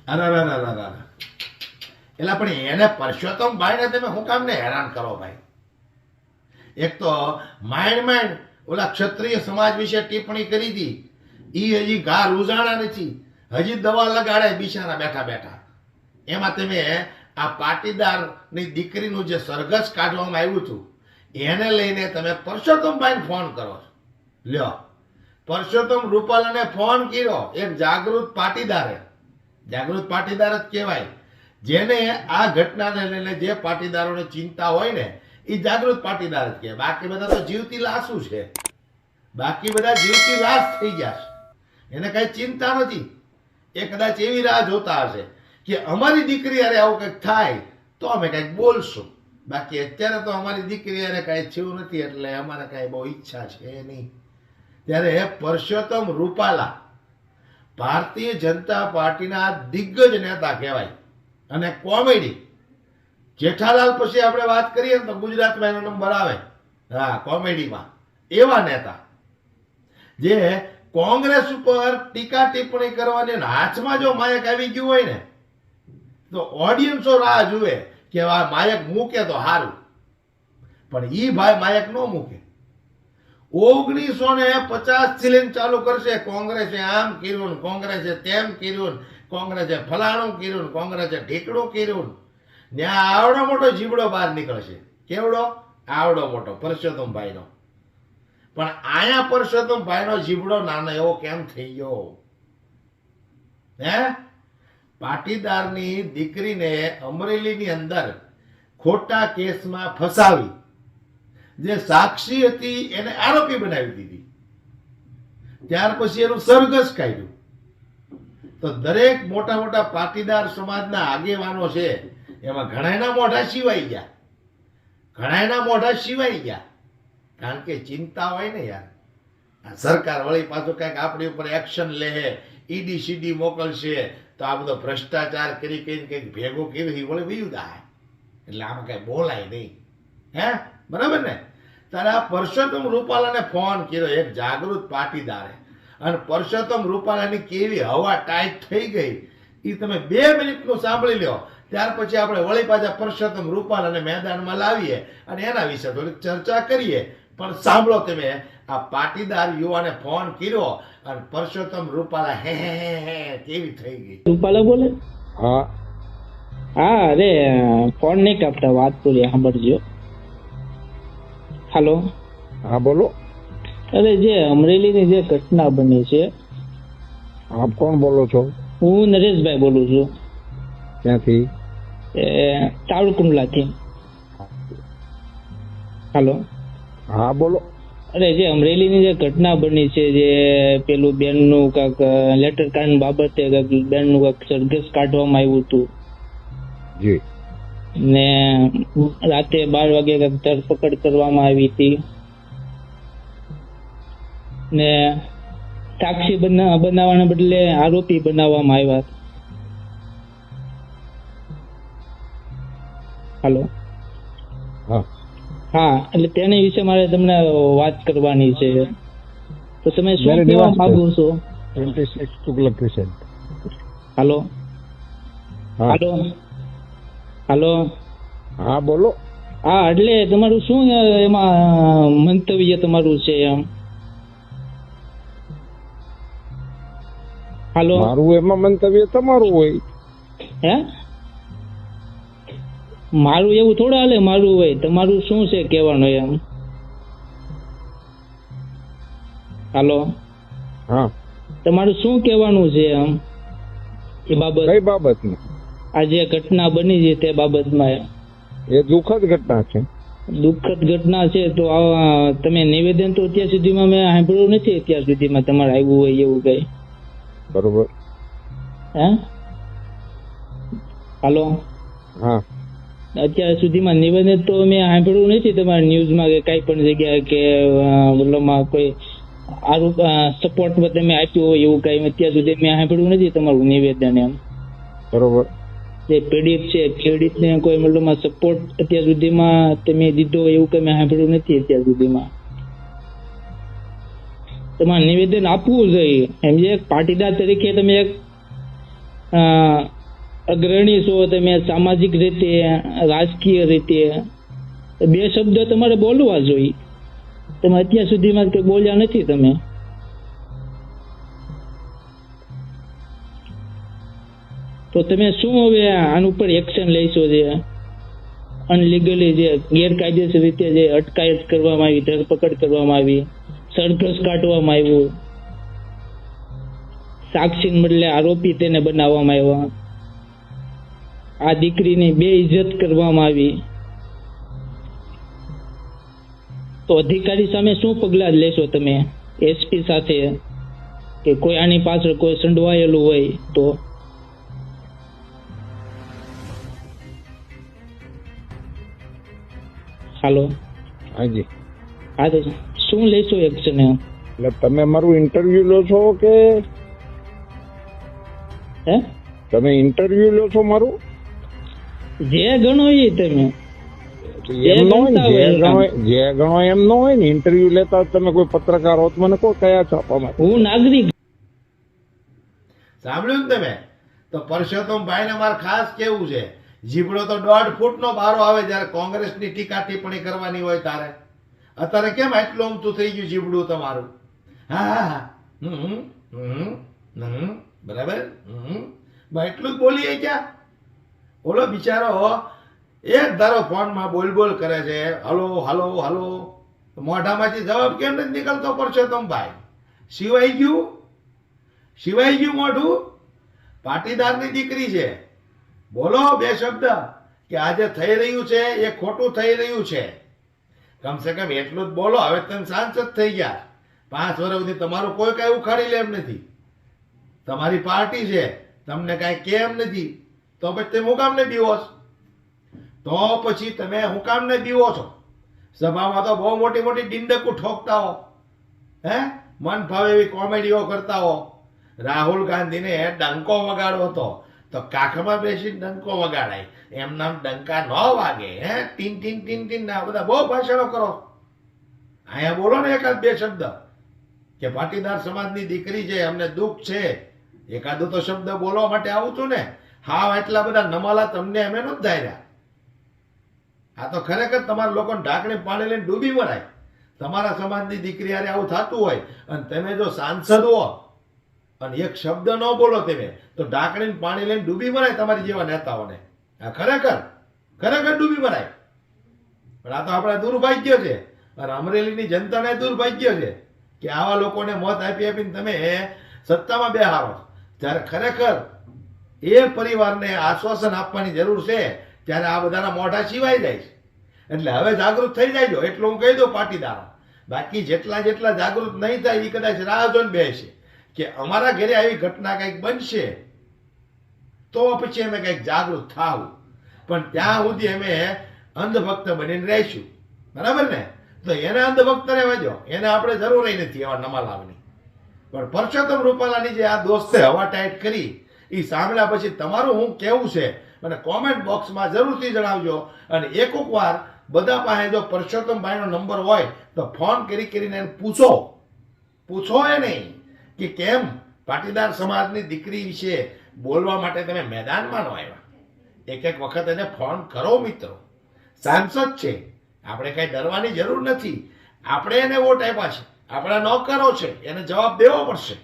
અરે અરે અરે અરે અરે. એટલે પણ એને પરસોત્તમભાઈને તમે શું કામ ને હેરાન કરો ભાઈ? એક તો માંડ ઓલા ક્ષત્રિય સમાજ વિશે ટિપ્પણી કરી હતી, ઈ હજી ઘા રૂઝાણા નથી, હજી દવા લગાડે બિચારા બેઠા બેઠા. એમાં તમે આ પાટીદારની દીકરીનું જે સરઘસ કાઢવામાં આવ્યું હતું એને લઈને તમે પરસોત્તમભાઈને ફોન કરો છો. લ્યો, પરસોત્તમ રૂપાલાને ફોન કર્યો એક જાગૃત પાટીદારે. જાગૃત પાટીદાર જ કહેવાય જેને આ ઘટનાને લઈને જે પાટીદારોને ચિંતા હોય ને એ જાગૃત પાટીદાર જ કહેવાય. બાકી બધા તો જીવતી લાશું છે, બાકી બધા જીવતી લાશ થઈ ગયા છે, એને કઈ ચિંતા નથી. એ કદાચ એવી રાહ જોતા હશે કે અમારી દીકરી અરે આવું કંઈક થાય તો અમે કંઈક બોલશું. બાકી અત્યારે તો અમારી દીકરી અરે કાંઈ થયું નથી એટલે અમારે કાંઈ બહુ ઈચ્છા છે નહીં. ત્યારે પરસોત્તમ રૂપાલા ભારતીય જનતા પાર્ટીના દિગ્ગજ નેતા કહેવાય અને કોમેડી. જેઠાલાલ પછી આપણે વાત કરીએ ને તો ગુજરાતમાં એનો નંબર આવે. હા, કોમેડીમાં એવા નેતા જે કોંગ્રેસ ઉપર ટીકા ટિપ્પણી કરવાની હાથમાં જો માયક આવી ગયું હોય ને તો ઓડિયન્સો રાહ જુએ કે આ માયક મૂકે તો સારું. પણ ઈ ભાઈ માયક ન મૂકે. 1950 થી લઈને ચાલુ કરશે કોંગ્રેસે આમ કર્યું, કોંગ્રેસે તેમ કર્યું, કોંગ્રેસે ફલાણું કર્યું, કોંગ્રેસે ઢીકડું કર્યું. ત્યાં આવડો મોટો જીબડો બહાર નીકળશે. કેવડો? આવડો મોટો પરસોત્તમભાઈનો. પણ આયા પરસોત્તમભાઈનો જીબડો નાનો એવો કેમ થઈ ગયો? હે? પાટીદારની દીકરીને અમરેલીની અંદર ખોટા કેસમાં ફસાવી, જે સાક્ષી હતી એને આરોપી બનાવી દીધી. ત્યાર પછી એનું સરઘસ કાઢ્યું. તો દરેક મોટા મોટા પાટીદાર સમાજના આગેવાનો છે એમાં ઘણાયના મોઢા સિવાઈ ગયા, ઘણાયના મોઢા સિવાઈ ગયા. કારણ કે ચિંતા હોય ને યાર, આ સરકાર વળી પાછું કંઈક આપણી ઉપર એક્શન લે, ઈડી સીડી મોકલશે તો આ બધો ભ્રષ્ટાચાર કરી કરીને કંઈક ભેગો કરી વળી વયું જાય એટલે આમાં કઈ બોલાય નહીં. હે, બરાબર ને? ત્યારે આ પરસોત્તમ રૂપાલાને ફોન કર્યો એક જાગૃત પાટીદારે, અને પરસોત્તમ રૂપાલાની કેવી હવા ટાઈટ થઈ ગઈ એ તમે 2 મિનિટનું સાંભળી લો. ત્યાર પછી આપણે વળી પાછા પરસોત્તમ રૂપાલાને મેદાનમાં લાવીએ અને એના વિશે થોડીક ચર્ચા કરીએ. પણ સાંભળો તમે, આ પાટીદાર યુવાને ફોન કર્યો અને પરસોત્તમ રૂપાલા હે હે હે હે કેવી થઈ ગઈ. રૂપાલા બોલે? હા હા, અરે ફોન નહીં કાપતા, વાત પૂરી સાંભળજો. હાલો. હા બોલો. અરે જે અમરેલીની જે ઘટના બની છે, આપ કોણ બોલો છો? હું નરેશભાઈ બોલું છું. ક્યાંથી? તાળકુંડલાથી. હાલો. હા બોલો. અરે જે અમરેલીની જે ઘટના બની છે, જે પેલું બેનનું કાંક લેટર કાર્ડ બાબતે કાંક બેનનું કાંક સરઘસ કાઢવામાં આવ્યું હતું જી. ને રાતે 12 વાગે કાંક ધરપકડ કરવામાં આવી હતી ને સાક્ષી બનાવવાના બદલે આરોપી બનાવવામાં આવ્યા. હાલો. હા હા, એટલે તેની વિશે મારે તમને વાત કરવાની છે, તો તમે શું મેરે કહેવા નિવાસ માંગો છો? 26 તુગલક ક્રિસન્ટ. હાલો. હા હાલો. હાલો. હા બોલો. હા, એટલે તમારું શું એમાં મંતવ્ય તમારું છે એમ? હાલો. મારું એમાં મંતવ્ય તમારું હોય. હે? મારું એવું થોડા હાલે, મારું હોય. તમારું શું છે કહેવાનું એમ? હાલો. હા, તમારું શું કહેવાનું છે એમ એ બાબત? કઈ બાબતમાં? આ જે ઘટના બની છે તે બાબતમાં. એ દુઃખદ ઘટના છે. દુઃખદ ઘટના છે તો તમે નિવેદન તો અત્યાર સુધીમાં મેં સાંભળ્યું નથી, અત્યાર સુધીમાં તમારે આવ્યું હોય એવું કઈ? બરોબર. હે? હાલો. હા, અત્યાર સુધીમાં નિવેદન તો મેં સાંભળ્યું નથી તમારા ન્યૂઝમાં કે કઈ પણ જગ્યાએ કે ઓલામાં કોઈ આરોપ સપોર્ટ તમે આપ્યો હોય એવું કઈ અત્યાર સુધી મેં સાંભળ્યું નથી તમારું નિવેદન એમ. બરોબર. જે પીડિત છે ખેડૂતને કોઈ મતલબમાં સપોર્ટ અત્યાર સુધીમાં તમે દીધો એવું કઈ મેં સાંભળ્યું નથી અત્યાર સુધીમાં. તમારે નિવેદન આપવું જોઈએ એમ. જે એક પાટીદાર તરીકે તમે એક અગ્રણી છો તમે, સામાજિક રીતે, રાજકીય રીતે, બે શબ્દ તમારે બોલવા જોઈએ. તમે અત્યાર સુધીમાં કંઈ બોલ્યા નથી તમે. તો તમે શું હવે આના ઉપર એક્શન લઈશો? જે અનલીગલી જે ગેરકાયદેસર રીતે જે અટકાયત કરવામાં આવી, ધરપકડ કરવામાં આવી, સરઘસ કાઢવામાં આવ્યું, સાક્ષી બદલે આરોપી તેને બનાવવામાં આવ્યા, આ દીકરીની બેઇજ્જત કરવામાં આવી, તો અધિકારી સામે શું પગલાં લેશો તમે? એસપી સાથે કે કોઈ આની પાછળ કોઈ સંડવાયેલું હોય તો? હાલો, હાજી. હા તો શું લેશો એક્શન? એટલે તમે મારું ઇન્ટરવ્યુ લો છો કે હે તમે ઇન્ટરવ્યુ લો છો મારું? જે ગણો એ તમે. એમ ન હોય ને, જે ગણો એમ ન હોય ને. ઇન્ટરવ્યુ લેતા તમે કોઈ પત્રકાર હોત મને કહો કયા છાપામાં. હું નાગરિક. સાંભળ્યું ને તમે? તો પરસોત્તમભાઈ ને મારે ખાસ કેવું છે, જીબડો તો 1.5 ફૂટનો બારો આવે જ્યારે કોંગ્રેસની ટીકા ટિપ્પણી કરવાની હોય તારે. અત્યારે કેમ આટલું ઊંચું થઈ ગયું જીબડું તમારું? હા હા હા, બરાબર, એટલું જ બોલીએ ક્યાં? ઓલો બિચારો એક ધારો ફોનમાં બોલ કરે છે, હલો હલો હલો, મોઢામાંથી જવાબ કેમ નથી નીકળતો પરસોત્તમભાઈ? સિવાય ગયું મોઢું. પાટીદારની દીકરી છે, બોલો 2 શબ્દ કે આજે થઈ રહ્યું છે એ ખોટું થઈ રહ્યું છે. કમસે કમ એટલું જ બોલો. હવે તમે સાંસદ થઈ ગયા, 5 વર્ષ સુધી તમારું કોઈ કઈ ઉખાડી લે એમ નથી. તમારી પાર્ટી છે, તમને કઈ કેમ નથી, તો પછી તમે હું કામ ને બીવો છો? તો પછી તમે હું કામ ને બીવો છો? સભામાં તો બહુ મોટી મોટી ડિંડકું ઠોકતા હો, હે મન ફાવે એવી કોમેડીઓ કરતા હો. રાહુલ ગાંધીને ડંકો વગાડવો હતો તો કાખમાં બેસીને ડંકો વગાડાય, એમ નામ ડંકા ન વાગે. હે ટીન ટીન ટીન ટીન ના બધા બહુ ભાષણો કરો. અહીંયા બોલો ને એકાદ 2 શબ્દ કે પાટીદાર સમાજની દીકરી છે, અમને દુઃખ છે, એકાદો તો શબ્દ બોલવા માટે આવું છું ને. હા, એટલા બધા નમાલા તમને અમે નથી ધાર્યા. આ તો ખરેખર તમારા લોકોને ઢાંકણી પાણી લઈને ડૂબી મરાય. તમારા સમાજની દીકરી હારે આવું થતું હોય અને તમે જો સાંસદ હો અને એક શબ્દ ન બોલો તમે, તો ઢાંકણીને પાણી લઈને ડૂબી મરાય તમારી જેવા નેતાઓને. આ ખરેખર ડૂબી મરાય. પણ આ તો આપણા દુર્ભાગ્ય છે અને અમરેલીની જનતાને દુર્ભાગ્ય છે કે આવા લોકોને મત આપી આપીને તમે સત્તામાં બેહારો. ત્યારે ખરેખર એ પરિવારને આશ્વાસન આપવાની જરૂર છે, ત્યારે આ બધાના મોઢા સિવાય જાય છે. એટલે હવે જાગૃત થઈ જાયજો, એટલું હું કહી દઉં પાટીદારો. બાકી જેટલા જાગૃત નહીં થાય એ કદાચ રાહ જોઈને બેસે કે અમારા ઘરે આવી ઘટના કંઈક બનશે તો પછી અમે કંઈક જાગૃત થાવું. પણ ત્યાં સુધી અમે અંધભક્ત બનીને રહીશું, બરાબર ને? તો એને અંધભક્ત રહેવા દો, એને આપણે જરૂર નથી એવા નમાલાવની. પણ પરસોત્તમ રૂપાલાની જે આ દોસ્તે હવા ટાઈટ કરી એ સાંભળ્યા પછી તમારું હું કેવું છે મને કોમેન્ટ બોક્સમાં જરૂરથી જણાવજો. અને એક વાર બધા પાસે જો પરસોત્તમભાઈનો નંબર હોય તો ફોન કરીને એને પૂછો એ નહીં કે કેમ પાટીદાર સમાજની દીકરી વિશે બોલવા માટે તમે મેદાનમાં ન આવ્યા. એક વખત એને ફોન કરો મિત્રો. સાંસદ છે, આપણે કઈ ડરવાની જરૂર નથી. આપણે એને વોટ આપ્યા છે, આપણા નોકરો છે, એને જવાબ દેવો પડશે.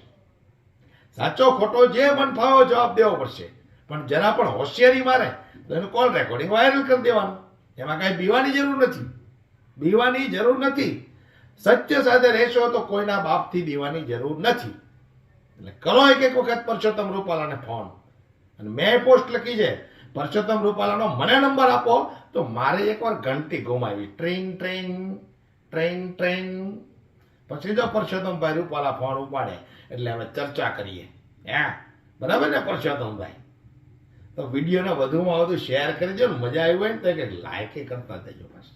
સાચો ખોટો જે મન ફાવો જવાબ દેવો પડશે. પણ જરા પણ હોશિયારી મારે તો એનું કોલ રેકોર્ડિંગ વાયરલ કરી દેવાનું. એમાં કાંઈ બીવાની જરૂર નથી. સત્ય સાથે રહેશો તો કોઈના બાપથી બીવાની જરૂર નથી. એટલે કરો એક વખત પરસોત્તમ રૂપાલાને ફોન. અને મેં પોસ્ટ લખી છે, પરસોત્તમ રૂપાલાનો મને નંબર આપો તો મારે એકવાર ઘંટી ઘુમાવી, ટ્રેન ટ્રેન ટ્રેન ટ્રેન. પછી જો પરસોત્તમભાઈ રૂપાલા ફોન ઉપાડે એટલે અમે ચર્ચા કરીએ. હા, બરાબર ને પરસોત્તમભાઈ? તો વિડીયોને વધુમાં વધુ શેર કરી દો ને. મજા આવી હોય ને તો લાઈક કરતા જજો બસ.